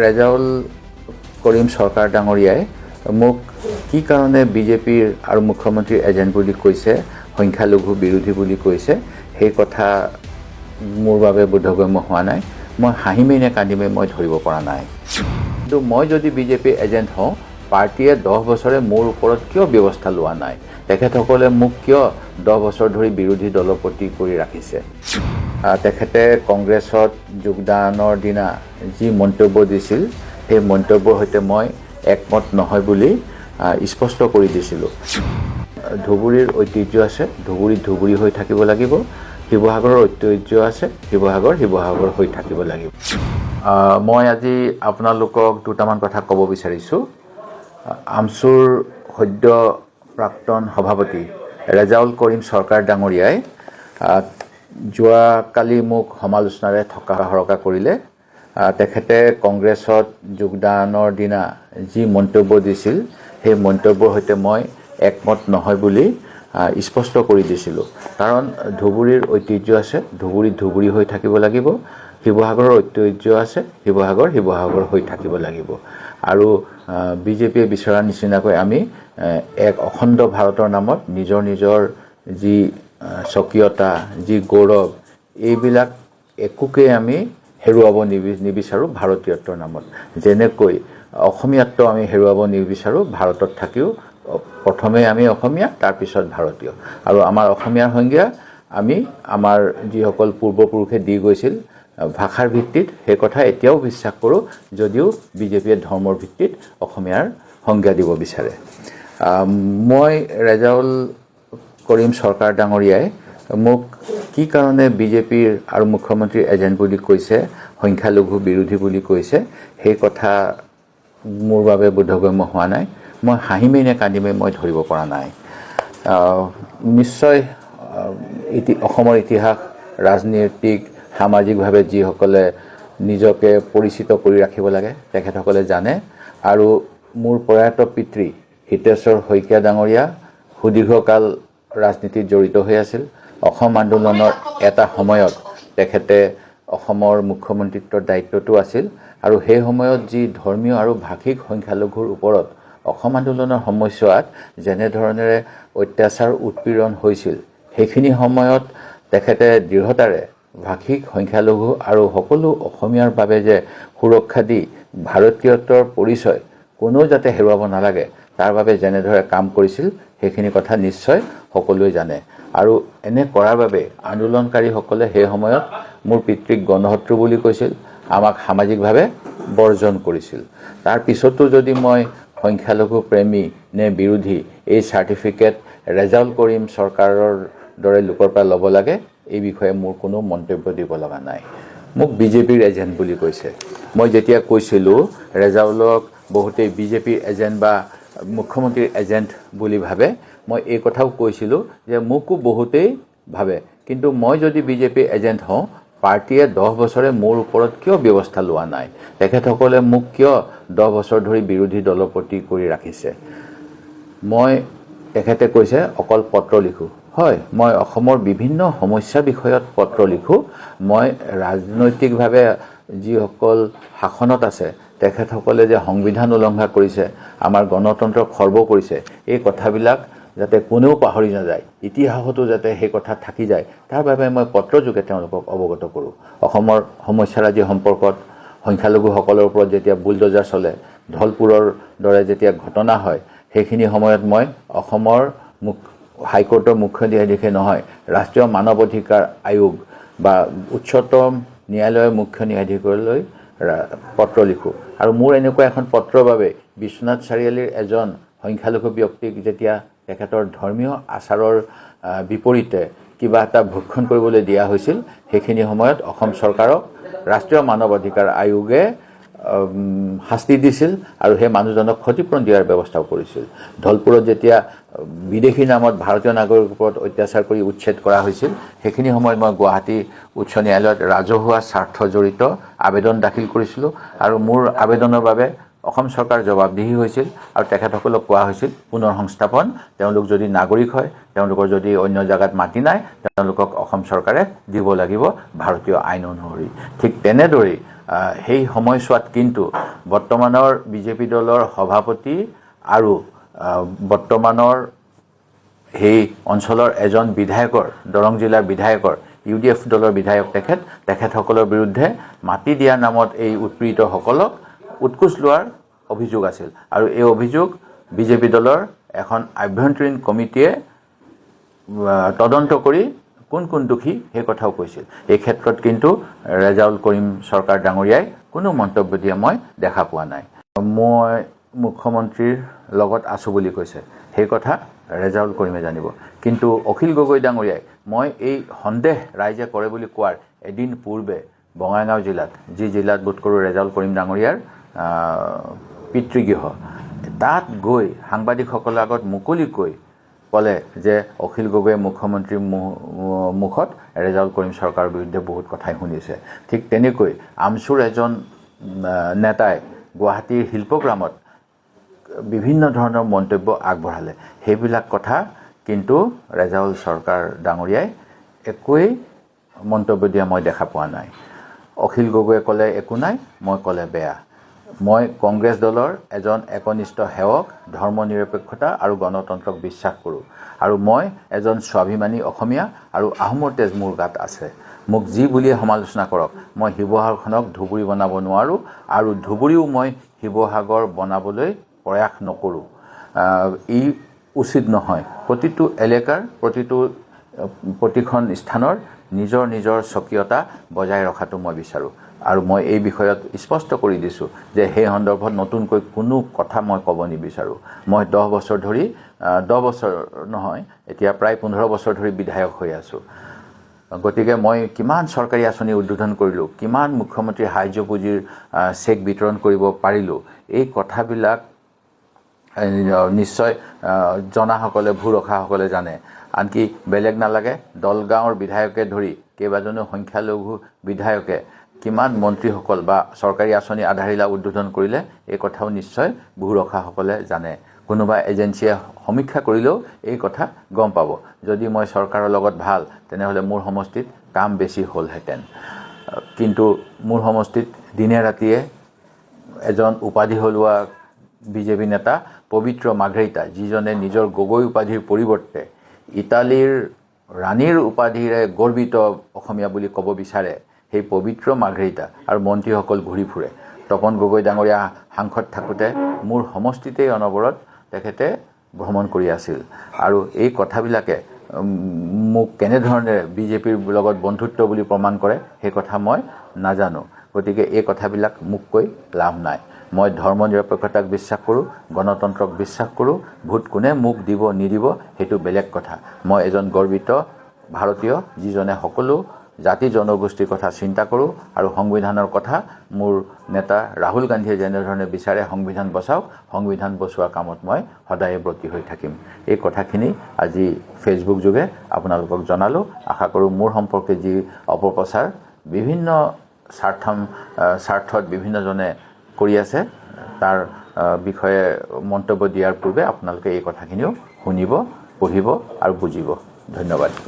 ৰেজাউল কৰিম চৰকাৰ ডাঙৰীয়াই মোক কি কাৰণে বিজেপিৰ আৰু মুখ্যমন্ত্ৰীৰ এজেণ্ট বুলি কৈছে, সংখ্যালঘু বিৰোধী বুলি কৈছে, সেই কথা মোৰ বাবে বোধগম্য হোৱা নাই। মই হাঁহিমেই নে কান্দিমেই মই ধৰিব পৰা নাই। কিন্তু মই যদি বিজেপিৰ এজেণ্ট হওঁ, পাৰ্টীয়ে 10 বছৰে মোৰ ওপৰত কিয় ব্যৱস্থা লোৱা নাই? তেখেতসকলে মোক কিয় 10 বছৰ ধৰি বিৰোধী দলপতি কৰি ৰাখিছে? তেখেতে কংগ্ৰেছত যোগদানৰ দিনা যি মন্তব্য দিছিল, সেই মন্তব্যৰ সৈতে মই একমত নহয় বুলি স্পষ্ট কৰি দিছিলোঁ। ধুবুৰীৰ ঐতিহ্য আছে, ধুবুৰী হৈ থাকিব লাগিব। শিৱসাগৰৰ ঐতিহ্য আছে, শিৱসাগৰ হৈ থাকিব লাগিব। মই আজি আপোনালোকক দুটামান কথা ক'ব বিচাৰিছোঁ। আমছুৰ সদ্য প্ৰাক্তন সভাপতি ৰেজাউল কৰিম চৰকাৰ ডাঙৰীয়াই যোৱাকালি মোক সমালোচনাৰে থকা সৰকা কৰিলে। তেখেতে কংগ্ৰেছত যোগদানৰ দিনা যি মন্তব্য দিছিল, সেই মন্তব্যৰ সৈতে মই একমত নহয় বুলি স্পষ্ট কৰি দিছিলোঁ। কাৰণ ধুবুৰীৰ ঐতিহ্য আছে, ধুবুৰী হৈ থাকিব লাগিব। শিৱসাগৰৰ ঐতিহ্য আছে, শিৱসাগৰ হৈ থাকিব লাগিব। আৰু বিজেপিয়ে বিচৰা নিচিনাকৈ আমি এক অখণ্ড ভাৰতৰ নামত নিজৰ যি স্বকীয়তা, যি গৌৰৱ, এইবিলাক একোকেই আমি হেৰুৱাব নিবিচাৰোঁ ভাৰতীয়ত্বৰ নামত। যেনেকৈ অসমীয়াত্ব আমি হেৰুৱাব নিবিচাৰোঁ ভাৰতত থাকিও। প্ৰথমে আমি অসমীয়া, তাৰপিছত ভাৰতীয়। আৰু আমাৰ অসমীয়াৰ সংজ্ঞা আমি আমাৰ যিসকল পূৰ্বপুৰুষে দি গৈছিল ভাষাৰ ভিত্তিত, সেই কথা এতিয়াও বিশ্বাস কৰোঁ, যদিও বিজেপিয়ে ধৰ্মৰ ভিত্তিত অসমীয়াৰ সংজ্ঞা দিব বিচাৰে। মই ৰেজাউল কৰিম চৰকাৰ ডাঙৰীয়াই মোক কি কাৰণে বিজেপিৰ আৰু মুখ্যমন্ত্ৰীৰ এজেণ্ট বুলি কৈছে, সংখ্যালঘু বিৰোধী বুলি কৈছে, সেই কথা মোৰ বাবে বোধগম্য হোৱা নাই। মই হাঁহিমেই নে কান্দিমেই মই ধৰিব পৰা নাই। নিশ্চয় অসমৰ ইতিহাস, ৰাজনীতিক, সামাজিকভাৱে যিসকলে নিজকে পৰিচিত কৰি ৰাখিব লাগে, তেখেতসকলে জানে। আৰু মোৰ প্ৰয়াত পিতৃ হিতেশ্বৰ শইকীয়া ডাঙৰীয়া সুদীৰ্ঘকাল ৰাজনীতিত জড়িত হৈ আছিল। অসম আন্দোলনৰ এটা সময়ত তেখেতে অসমৰ মুখ্যমন্ত্ৰীত্বৰ দায়িত্বটো আছিল। আৰু সেই সময়ত যি ধৰ্মীয় আৰু ভাষিক সংখ্যালঘুৰ ওপৰত অসম আন্দোলনৰ সময়ছোৱাত যেনেধৰণেৰে অত্যাচাৰ উৎপীড়ন হৈছিল, সেইখিনি সময়ত তেখেতে দৃঢ়তাৰে ভাষিক সংখ্যালঘু আৰু সকলো অসমীয়াৰ বাবে যে সুৰক্ষা দি ভাৰতীয়ত্বৰ পৰিচয় কোনেও যাতে হেৰুৱাব নালাগে, তাৰ বাবে যেনেদৰে কাম কৰিছিল, সেইখিনি কথা নিশ্চয় সকলোৱে জানে। আৰু এনে কৰাৰ বাবে আন্দোলনকাৰীসকলে সেই সময়ত মোৰ পিতৃক গণশত্ৰু বুলি কৈছিল, আমাক সামাজিকভাৱে বৰ্জন কৰিছিল। তাৰ পিছতো যদি মই সংখ্যালঘু প্ৰেমী নে বিৰোধী এই চাৰ্টিফিকেট ৰেজাউল কৰিম চৰকাৰৰ দৰে লোকৰ পৰা ল'ব লাগে, এই বিষয়ে মোৰ কোনো মন্তব্য দিব লগা নাই। মোক বিজেপিৰ এজেণ্ট বুলি কৈছে। মই যেতিয়া কৈছিলোঁ ৰেজাউলক বহুতেই বিজেপিৰ এজেণ্ট বা মুখ্যমন্ত্ৰীৰ এজেণ্ট বুলি ভাবে, মই এই কথাও কৈছিলোঁ যে মোকো বহুতেই ভাবে। কিন্তু মই যদি বিজেপিৰ এজেণ্ট হওঁ, পাৰ্টীয়ে 10 বছৰে মোৰ ওপৰত কিয় ব্যৱস্থা লোৱা নাই? তেখেতসকলে মোক কিয় 10 বছৰ ধৰি বিৰোধী দলপতি কৰি ৰাখিছে? তেখেতে কৈছে অকল পত্ৰ লিখোঁ। হয়, মই অসমৰ বিভিন্ন সমস্যা বিষয়ত পত্ৰ লিখোঁ। মই ৰাজনৈতিকভাৱে যিসকল শাসনত আছে, তেখেতসকলে যে সংবিধান উলংঘা কৰিছে, আমাৰ গণতন্ত্ৰ খৰ্ব কৰিছে, এই কথাবিলাক যাতে কোনেও পাহৰি নাযায়, ইতিহাসতো যাতে সেই কথা থাকি যায়, তাৰ বাবে মই পত্ৰযোগে তেওঁলোকক অৱগত কৰোঁ। অসমৰ সমস্যাৰাজি সম্পৰ্কত সংখ্যালঘুসকলৰ ওপৰত যেতিয়া বুলডজাৰ চলে, ধলপুৰৰ দৰে যেতিয়া ঘটনা হয়, সেইখিনি সময়ত মই অসমৰ হাইকোৰ্টৰ মুখ্য ন্যায়াধীশে নহয়, ৰাষ্ট্ৰীয় মানৱ অধিকাৰ আয়োগ বা উচ্চতম ন্যায়ালয়ৰ মুখ্য ন্যায়াধীশলৈ পত্ৰ লিখোঁ। আৰু মোৰ এনেকুৱা এখন পত্ৰৰ বাবে বিশ্বনাথ চাৰিআলিৰ এজন সংখ্যালঘু ব্যক্তিক যেতিয়া তেখেতৰ ধৰ্মীয় আচাৰৰ বিপৰীতে কিবা এটা ভক্ষণ কৰিবলৈ দিয়া হৈছিল, সেইখিনি সময়ত অসম চৰকাৰক ৰাষ্ট্ৰীয় মানৱ অধিকাৰ আয়োগে শাস্তি দিছিল আৰু সেই মানুহজনক ক্ষতিপূৰণ দিয়াৰ ব্যৱস্থাও কৰিছিল। ধলপুৰত যেতিয়া বিদেশী নামত ভাৰতীয় নাগৰিকৰ ওপৰত অত্যাচাৰ কৰি উচ্ছেদ কৰা হৈছিল, সেইখিনি সময়ত মই গুৱাহাটী উচ্চ ন্যায়ালয়ত ৰাজহুৱা স্বাৰ্থ জড়িত আবেদন দাখিল কৰিছিলোঁ। আৰু মোৰ আবেদনৰ বাবে অসম চৰকাৰ জবাবদিহি হৈছিল আৰু তেখেতসকলক কোৱা হৈছিল পুনৰ সংস্থাপন, তেওঁলোক যদি নাগৰিক হয়, তেওঁলোকৰ যদি অন্য জাগাত মাটি নাই, তেওঁলোকক অসম চৰকাৰে দিব লাগিব ভাৰতীয় আইন অনুসৰি। ঠিক তেনেদৰেই সেই সময়ছোৱাত কিন্তু বৰ্তমানৰ বিজেপি দলৰ সভাপতি আৰু বৰ্তমানৰ সেই অঞ্চলৰ এজন বিধায়কৰ দৰং জিলাৰ বিধায়কৰ UDF দলৰ বিধায়ক তেখেতসকলৰ বিৰুদ্ধে মাটি দিয়া নামত এই উৎপীড়িতসকলক উৎকোচ লোৱাৰ অভিযোগ আছিল আৰু এই অভিযোগ বিজেপি দলৰ এখন আভ্যন্তৰীণ কমিটিয়ে তদন্ত কৰি কোন দোষী সেই কথাও কৈছিল এই ক্ষেত্ৰত কিন্তু ৰেজাউল কৰিম চৰকাৰ ডাঙৰীয়াই কোনো মন্তব্য দিয়া মই দেখা পোৱা নাই মই মুখ্যমন্ত্ৰীৰ লগত আছো বুলি কৈছে সেই কথা ৰেজাউল কৰিমে জানিব কিন্তু অখিল গগৈ ডাঙৰীয়াই মই এই সন্দেহ ৰাইজে কৰে বুলি কোৱাৰ এদিন পূৰ্বে বঙাইগাঁও জিলাত যি জিলাত বোধ কৰোঁ ৰেজাউল কৰিম ডাঙৰীয়াৰ পিতৃগৃহ তাত গৈ সাংবাদিকসকলৰ আগত মুকলিকৈ ক'লে যে অখিল গগৈয়ে মুখ্যমন্ত্ৰীৰ মুখত ৰেজাউল কৰিম চৰকাৰৰ বিৰুদ্ধে বহুত কথাই শুনিছে ঠিক তেনেকৈ আমচুৰ এজন নেতাই গুৱাহাটীৰ শিল্পগ্ৰামত বিভিন্ন ধৰণৰ মন্তব্য আগবঢ়ালে সেইবিলাক কথা কিন্তু ৰেজাউল চৰকাৰ ডাঙৰীয়াই একোৱেই মন্তব্য দিয়া মই দেখা পোৱা নাই অখিল গগৈয়ে ক'লে একো নাই মই ক'লে বেয়া মই কংগ্ৰেছ দলৰ এজন একনিষ্ঠ সেৱক ধৰ্মনিৰপেক্ষতা আৰু গণতন্ত্ৰক বিশ্বাস কৰোঁ আৰু মই এজন স্বাভিমানী অসমীয়া আৰু আহোমৰ তেজ মোৰ গাত আছে মোক যি বুলিয়ে সমালোচনা কৰক মই শিৱসাগৰখনক ধুবুৰী বনাব নোৱাৰোঁ আৰু ধুবুৰীও মই শিৱসাগৰ বনাবলৈ প্ৰয়াস নকৰোঁ ই উচিত নহয় প্ৰতিটো এলেকাৰ প্ৰতিখন স্থানৰ নিজৰ স্বকীয়তা বজাই ৰখাটো মই বিচাৰোঁ আৰু মই এই বিষয়ত স্পষ্ট কৰি দিছোঁ যে সেই সন্দৰ্ভত নতুনকৈ কোনো কথা মই ক'ব নিবিচাৰোঁ মই 10 বছৰ ধৰি 10 বছৰ নহয় এতিয়া প্ৰায় 15 বছৰ ধৰি বিধায়ক হৈ আছোঁ গতিকে মই কিমান চৰকাৰী আঁচনি উদ্বোধন কৰিলোঁ কিমান মুখ্যমন্ত্ৰী সাহায্য পুঁজিৰ চেক বিতৰণ কৰিব পাৰিলোঁ এই কথাবিলাক নিশ্চয় জনাসকলে ভূৰখাসকলে জানে আনকি বেলেগ নালাগে দলগাঁৱৰ বিধায়কে ধৰি কেইবাজনো সংখ্যালঘু বিধায়কে কিমান মন্ত্ৰীসকল বা চৰকাৰী আঁচনি আধাৰিলা উদ্বোধন কৰিলে এই কথাও নিশ্চয় ভূৰখাসকলে জানে কোনোবা এজেন্সিয়ে সমীক্ষা কৰিলেও এই কথা গম পাব যদি মই চৰকাৰৰ লগত ভাল তেনেহ'লে মোৰ সমষ্টিত কাম বেছি হ'লহেঁতেন কিন্তু মোৰ সমষ্টিত দিনে ৰাতিয়ে এজন উপাধি হলোৱা বিজেপি নেতা পবিত্ৰ মাৰ্ঘেৰিটা যিজনে নিজৰ গগৈ উপাধিৰ পৰিৱৰ্তে ইটালীৰ ৰাণীৰ উপাধিৰে গৰ্বিত অসমীয়া বুলি ক'ব বিচাৰে সেই পবিত্ৰ মাৰ্ঘেৰিটা আৰু মন্ত্ৰীসকল ঘূৰি ফুৰে তপন গগৈ ডাঙৰীয়া সাংসদ থাকোঁতে মোৰ সমষ্টিতেই অনবৰত তেখেতে ভ্ৰমণ কৰি আছিল আৰু এই কথাবিলাকে মোক কেনেধৰণে বিজেপিৰ লগত বন্ধুত্ব বুলি প্ৰমাণ কৰে সেই কথা মই নাজানো গতিকে এই কথাবিলাক মোক কৈ লাভ নাই মই ধৰ্মনিৰপেক্ষতাক বিশ্বাস কৰোঁ গণতন্ত্ৰক বিশ্বাস কৰোঁ ভোট কোনে মোক দিব নিদিব সেইটো বেলেগ কথা মই এজন গৰ্বিত ভাৰতীয় যিজনে সকলো জাতি জনগোষ্ঠীৰ কথা চিন্তা কৰোঁ আৰু সংবিধানৰ কথা মোৰ নেতা ৰাহুল গান্ধীয়ে যেনেধৰণে বিচাৰে সংবিধান বচাওক সংবিধান বচোৱা কামত মই সদায় ব্ৰতী হৈ থাকিম এই কথাখিনি আজি ফেচবুক যোগে আপোনালোকক জনালোঁ আশা কৰোঁ মোৰ সম্পৰ্কে যি অপপ্ৰচাৰ বিভিন্ন স্বাৰ্থত বিভিন্নজনে কৰি আছে তাৰ বিষয়ে মন্তব্য দিয়াৰ পূৰ্বে আপোনালোকে এই কথাখিনিও শুনিব পঢ়িব আৰু বুজিব ধন্যবাদ